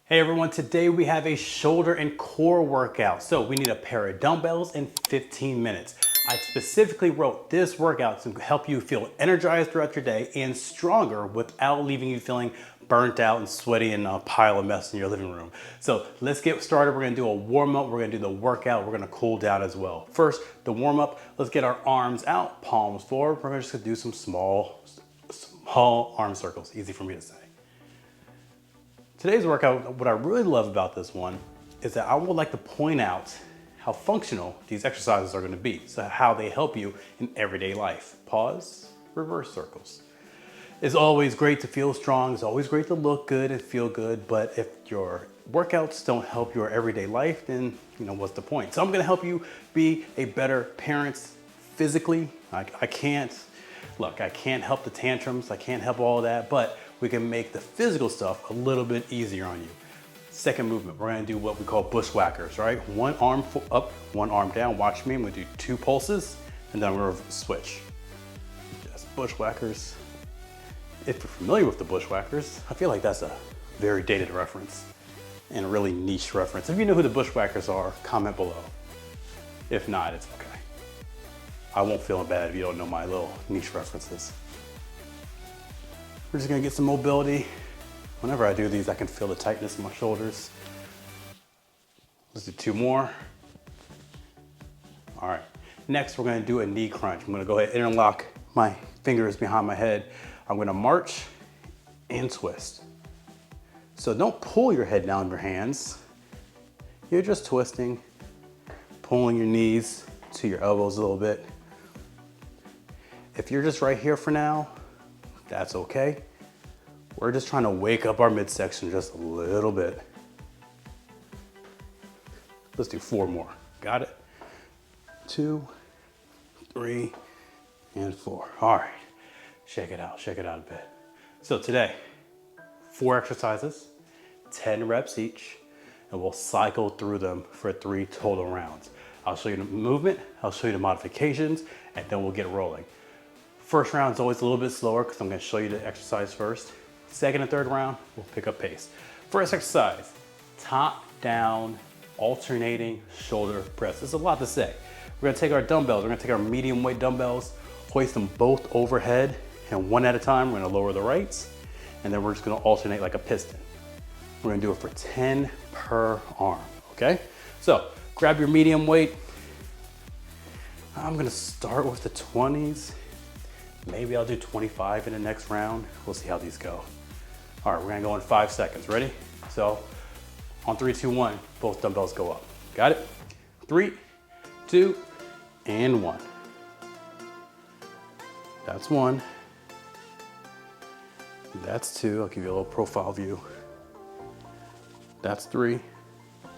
Hey everyone, today we have a shoulder and core workout. So we need a pair of dumbbells in 15 minutes. I specifically wrote this workout to help you feel energized throughout your day and stronger without leaving you feeling burnt out and sweaty and a pile of mess in your living room. So let's get started. We're gonna do a warm up, we're gonna do the workout, we're gonna cool down as well. First, the warm up, let's get our arms out, palms forward. We're just gonna do some small arm circles, easy for me to say. Today's workout, what I really love about this one is that I would like to point out how functional these exercises are going to be. So how they help you in everyday life. Pause, reverse circles. It's always great to feel strong. It's always great to look good and feel good. But if your workouts don't help your everyday life, then what's the point? So I'm going to help you be a better parent physically. I can't help the tantrums. I can't help all of that, but we can make the physical stuff a little bit easier on you. Second movement, we're gonna do what we call bushwhackers, right? One arm up, one arm down. Watch me, I'm gonna do 2 pulses, and then we're gonna switch. Just bushwhackers. If you're familiar with the bushwhackers, I feel like that's a very dated reference and a really niche reference. If you know who the bushwhackers are, comment below. If not, it's okay. I won't feel bad if you don't know my little niche references. We're just gonna get some mobility. Whenever I do these, I can feel the tightness in my shoulders. Let's do 2 more. All right, next we're gonna do a knee crunch. I'm gonna go ahead and interlock my fingers behind my head. I'm gonna march and twist. So don't pull your head down with your hands. You're just twisting, pulling your knees to your elbows a little bit. If you're just right here for now, that's okay. We're just trying to wake up our midsection just a little bit. Let's do 4 more. Got it? 2, 3, and 4. All right, shake it out a bit. So today, 4 exercises, 10 reps each, and we'll cycle through them for 3 total rounds. I'll show you the movement, I'll show you the modifications, and then we'll get rolling. First round is always a little bit slower because I'm going to show you the exercise first. Second and third round, we'll pick up pace. First exercise, top down alternating shoulder press. There's a lot to say. We're going to take our dumbbells, we're going to take our medium weight dumbbells, hoist them both overhead, and one at a time, we're going to lower the rights, and then we're just going to alternate like a piston. We're going to do it for 10 per arm, okay? So grab your medium weight. I'm going to start with the 20s. Maybe I'll do 25 in the next round. We'll see how these go. All right, we're gonna go in 5 seconds. Ready? So on 3, 2, 1, both dumbbells go up. Got it? 3, 2, and 1. That's 1. That's 2. I'll give you a little profile view. That's 3.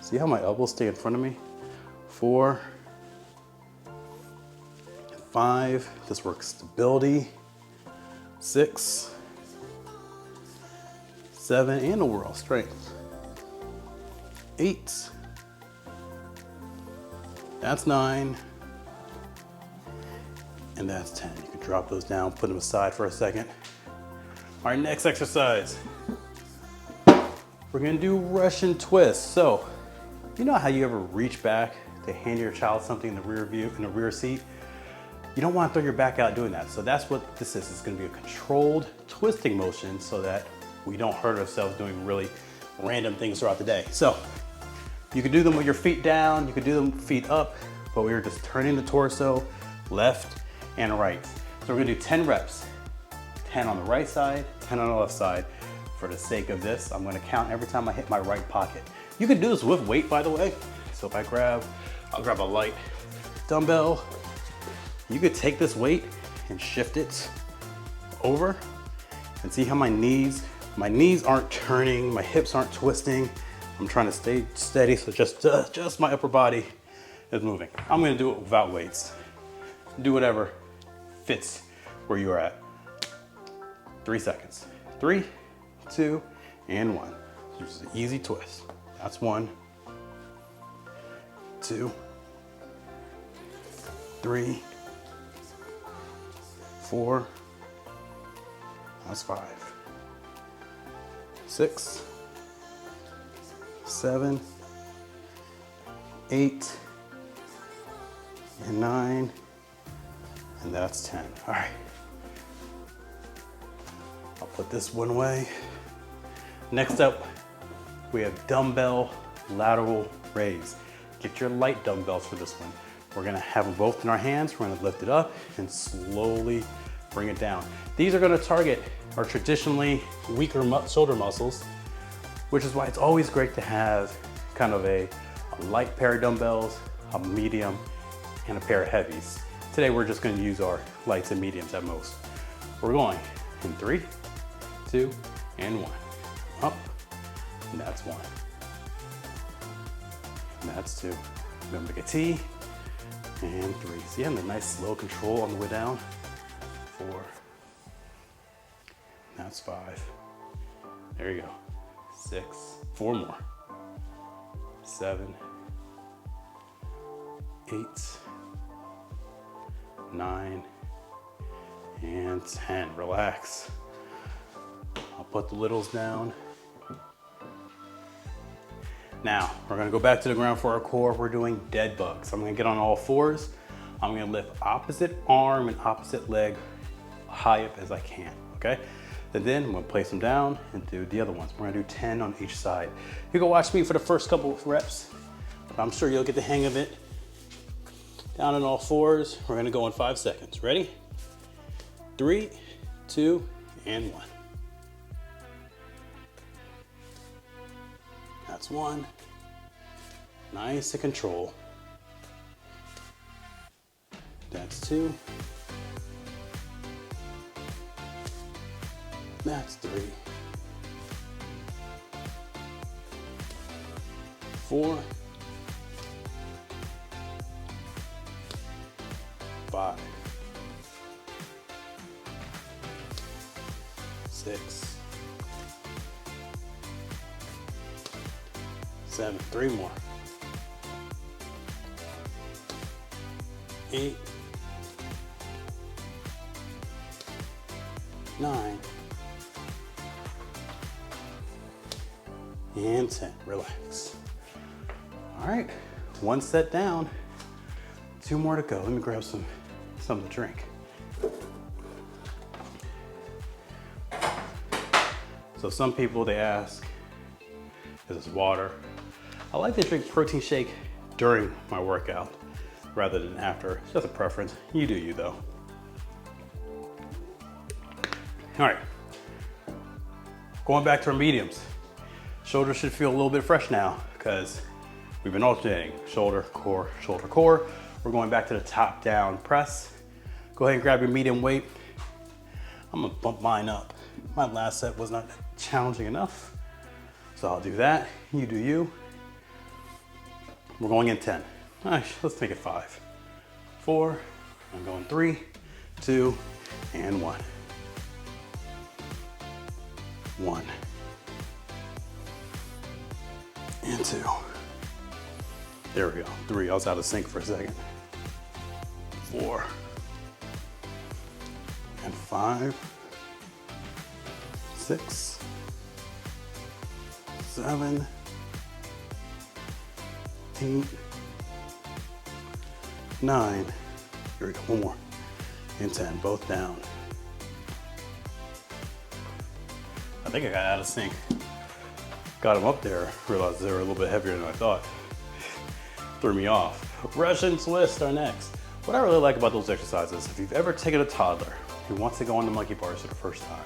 See how my elbows stay in front of me? 4. 5, this works stability. 6, 7, and overall strength. 8, that's 9, and that's 10. You can drop those down, put them aside for a second. All right, next exercise. We're gonna do Russian twist. So, you know how you ever reach back to hand your child something in the rear seat? You don't want to throw your back out doing that. So that's what this is. It's going to be a controlled twisting motion so that we don't hurt ourselves doing really random things throughout the day. So you can do them with your feet down, you can do them feet up, but we're just turning the torso left and right. So we're going to do 10 reps, 10 on the right side, 10 on the left side. For the sake of this, I'm going to count every time I hit my right pocket. You can do this with weight, by the way. So if I'll grab a light dumbbell. You could take this weight and shift it over and see how my knees aren't turning, my hips aren't twisting. I'm trying to stay steady, so just my upper body is moving. I'm gonna do it without weights. Do whatever fits where you are at. 3 seconds. 3, 2, and 1. Just an easy twist. That's 1, 2, 3, 4, that's 5, 6, 7, 8, and 9, and that's 10. All right. I'll put this one away. Next up, we have dumbbell lateral raise. Get your light dumbbells for this one. We're gonna have them both in our hands. We're gonna lift it up and slowly bring it down. These are gonna target our traditionally weaker shoulder muscles, which is why it's always great to have kind of a light pair of dumbbells, a medium, and a pair of heavies. Today we're just gonna use our lights and mediums at most. We're going in 3, 2, and 1. Up, and that's 1. And that's 2. We're gonna make a T, and 3. See, and a nice slow control on the way down. 4. That's 5. There you go. 6. 4 more. 7. 8. 9. And 10. Relax. I'll put the littles down. Now, we're gonna go back to the ground for our core. We're doing dead bugs. I'm gonna get on all fours. I'm gonna lift opposite arm and opposite leg high up as I can, okay? And then I'm gonna place them down and do the other ones. We're gonna do 10 on each side. You can watch me for the first couple of reps, but I'm sure you'll get the hang of it. Down on all fours. We're gonna go in 5 seconds. Ready? 3, 2, and 1. That's 1. Nice and control. That's 2. That's 3. 4. 5. 6. 7. 3 more. 8. 9. And 10. Relax. All right, 1 set down. 2 more to go. Let me grab something to drink. So some people, they ask, is this water? I like to drink protein shake during my workout rather than after. It's just a preference. You do you though. All right, going back to our mediums. Shoulders should feel a little bit fresh now because we've been alternating shoulder, core, shoulder, core. We're going back to the top down press. Go ahead and grab your medium weight. I'm gonna bump mine up. My last set was not challenging enough, so I'll do that. You do you. We're going in 10. All right, let's make it 5. 4, I'm going 3, 2, and 1. 1. And 2. There we go. 3, I was out of sync for a second. 4. And 5. 6. 7. 8. 9. Here we go. 1 more. And 10. Both down. I think I got out of sync. Got them up there, realized they were a little bit heavier than I thought. Threw me off. Russian twist are next. What I really like about those exercises, if you've ever taken a toddler who wants to go on the monkey bars for the first time,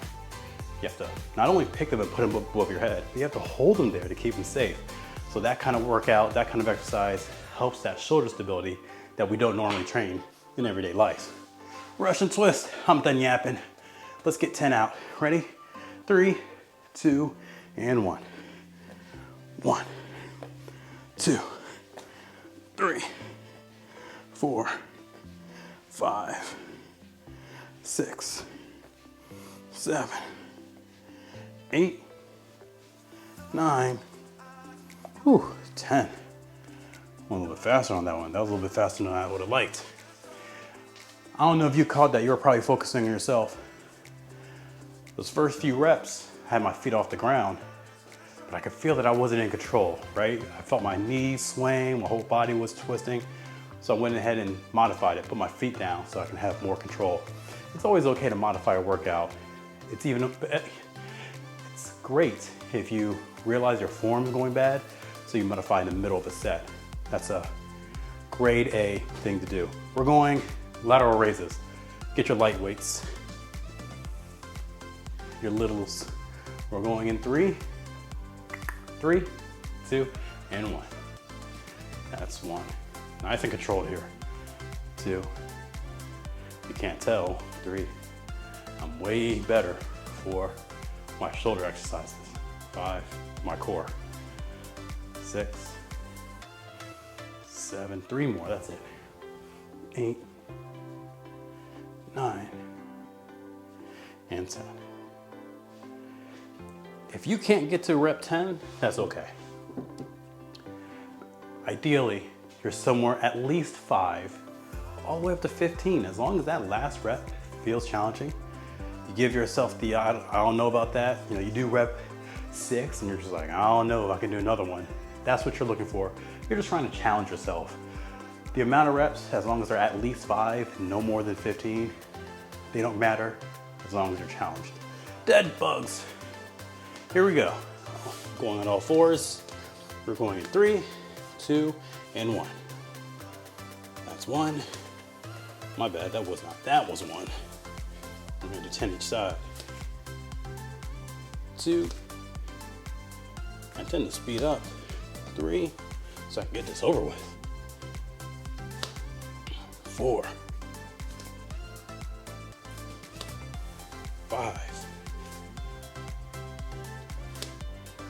you have to not only pick them and put them above your head, but you have to hold them there to keep them safe. So that kind of workout, that kind of exercise helps that shoulder stability that we don't normally train in everyday life. Russian twist, I'm done yapping. Let's get 10 out. Ready? 3, 2, and 1. 1, 2, 3, 4, 5, 6, 7, 8, 9, 10. Went a little bit faster on that one. That was a little bit faster than I would have liked. I don't know if you caught that. You were probably focusing on yourself. Those first few reps, I had my feet off the ground. but I could feel that I wasn't in control, right? I felt my knees swaying, my whole body was twisting. So I went ahead and modified it, put my feet down so I can have more control. It's always okay to modify a workout. It's great if you realize your form's going bad, so you modify in the middle of the set. That's a grade A thing to do. We're going lateral raises. Get your light weights, your littles. We're going in 3, 2, and 1. That's 1. Nice and controlled here. 2. You can't tell. 3. I'm way better for my shoulder exercises. 5. My core. 6. 7. 3 more. That's it. 8. 9. And 10. If you can't get to rep 10, that's okay. Ideally, you're somewhere at least 5, all the way up to 15. As long as that last rep feels challenging, you give yourself the, I don't know about that. You know, you do rep 6 and you're just like, I don't know if I can do another one. That's what you're looking for. You're just trying to challenge yourself. The amount of reps, as long as they're at least 5, no more than 15, they don't matter as long as you're challenged. Dead bugs. Here we go. Going on all 4s. We're going in 3, 2, and 1. That's 1. My bad, that was not. That was 1. We're gonna do 10 each side. 2. I tend to speed up. 3, so I can get this over with. 4. 5.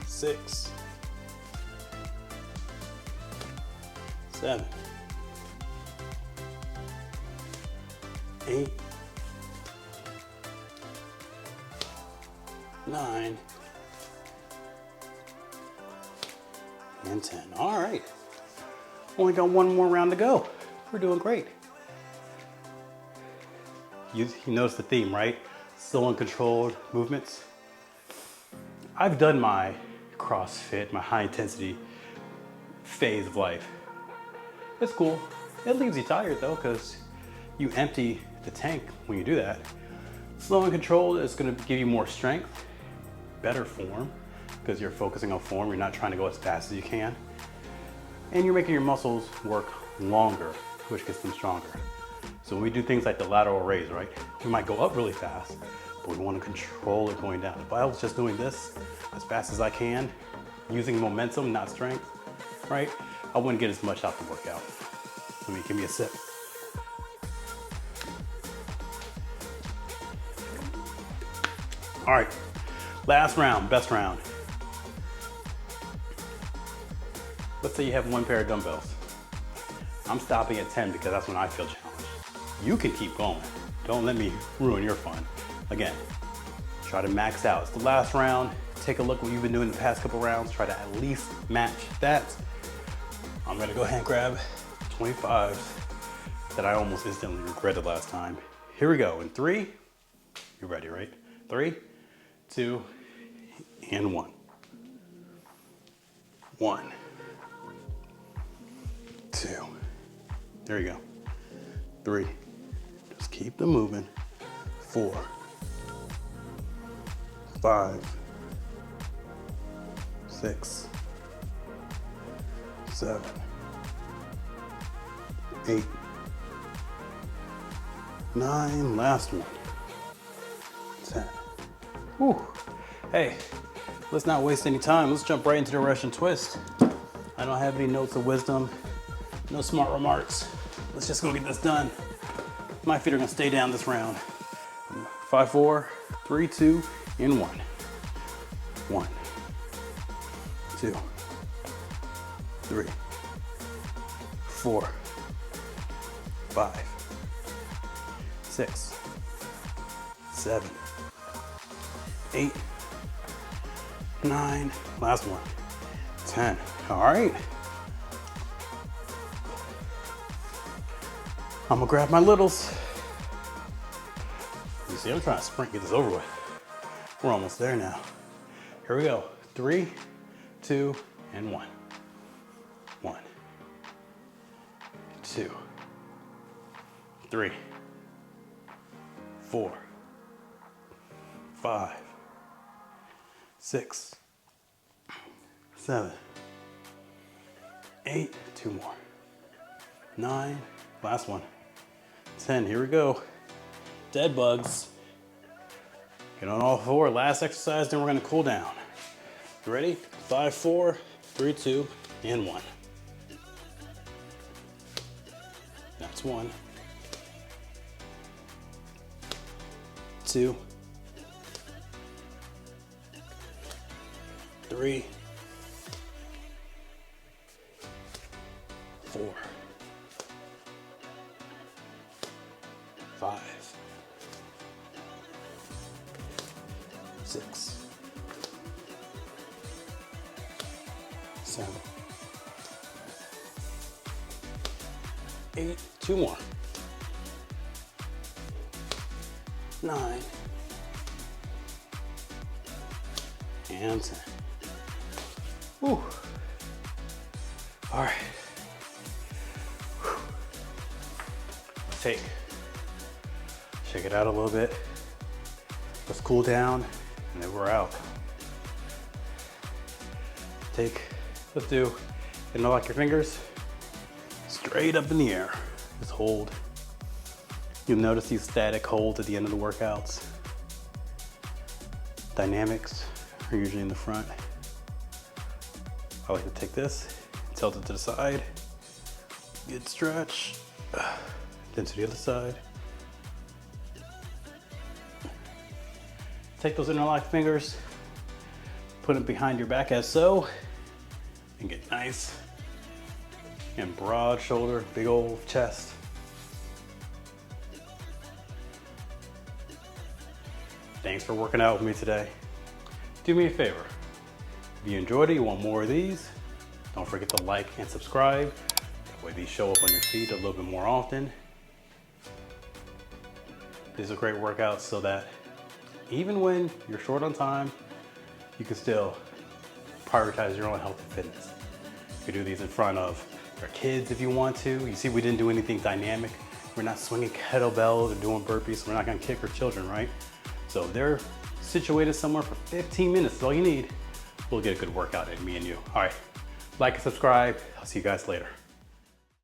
6. 7. 8. 9. And 10. All right. Only got one more round to go. We're doing great. You notice the theme, right? Slow and controlled movements. I've done my CrossFit, my high intensity phase of life. It's cool. It leaves you tired though, because you empty the tank when you do that. Slow and controlled is going to give you more strength, better form, because you're focusing on form. You're not trying to go as fast as you can. And you're making your muscles work longer, which gets them stronger. So when we do things like the lateral raise, right? We might go up really fast, but we want to control it going down. If I was just doing this as fast as I can, using momentum, not strength, right? I wouldn't get as much out the workout. Give me a sip. All right, last round, best round. Let's say you have 1 pair of dumbbells. I'm stopping at 10 because that's when I feel challenged. You can keep going. Don't let me ruin your fun. Again, try to max out. It's the last round. Take a look at what you've been doing the past couple rounds. Try to at least match that. I'm gonna go ahead and grab 25s that I almost instantly regretted last time. Here we go. In 3, you're ready, right? 3, 2, and 1. 1, 2. There you go. 3. Just keep them moving. 4, 5, 6, 7, 8, 9. Last one. 10. Whew. Hey, let's not waste any time. Let's jump right into the Russian twist. I don't have any notes of wisdom, no smart remarks. Let's just go get this done. My feet are gonna stay down this round. 5, 4, 3, 2, and 1. 1, 2, 3, 4, 5, 6, 7, 8, 9. Last one. 10. All right. I'm gonna grab my littles. You see, I'm trying to sprint, get this over with. We're almost there now. Here we go. 3, 2, and 1. 1, 2, 3, 4, 5, 6, 7, 8, 2 more, 9, last one, 10, here we go. Dead bugs. Get on all 4, last exercise, then we're gonna cool down. You ready? 5, 4, 3, 2, and 1. That's 1. 2, 3, 4, 5, 6, 7, 8, 2 more, 9, and 10. Whew. All right. Whew. Shake it out a little bit. Let's cool down, and then we're out. Let's do, interlock your fingers, straight up in the air. Just hold. You'll notice these static holds at the end of the workouts. Dynamics are usually in the front. I like to take this, tilt it to the side, good stretch, then to the other side. Take those interlocked fingers, put them behind your back as so, and get nice and broad shoulder, big old chest. Thanks for working out with me today. Do me a favor. If you enjoyed it, you want more of these, don't forget to like and subscribe. That way these show up on your feed a little bit more often. These are great workouts so that even when you're short on time, you can still prioritize your own health and fitness. You can do these in front of your kids if you want to. You see, we didn't do anything dynamic. We're not swinging kettlebells or doing burpees, so we're not gonna kick our children, right? So if they're situated somewhere for 15 minutes, that's all you need. We'll get a good workout in, me and you. All right, like and subscribe. I'll see you guys later.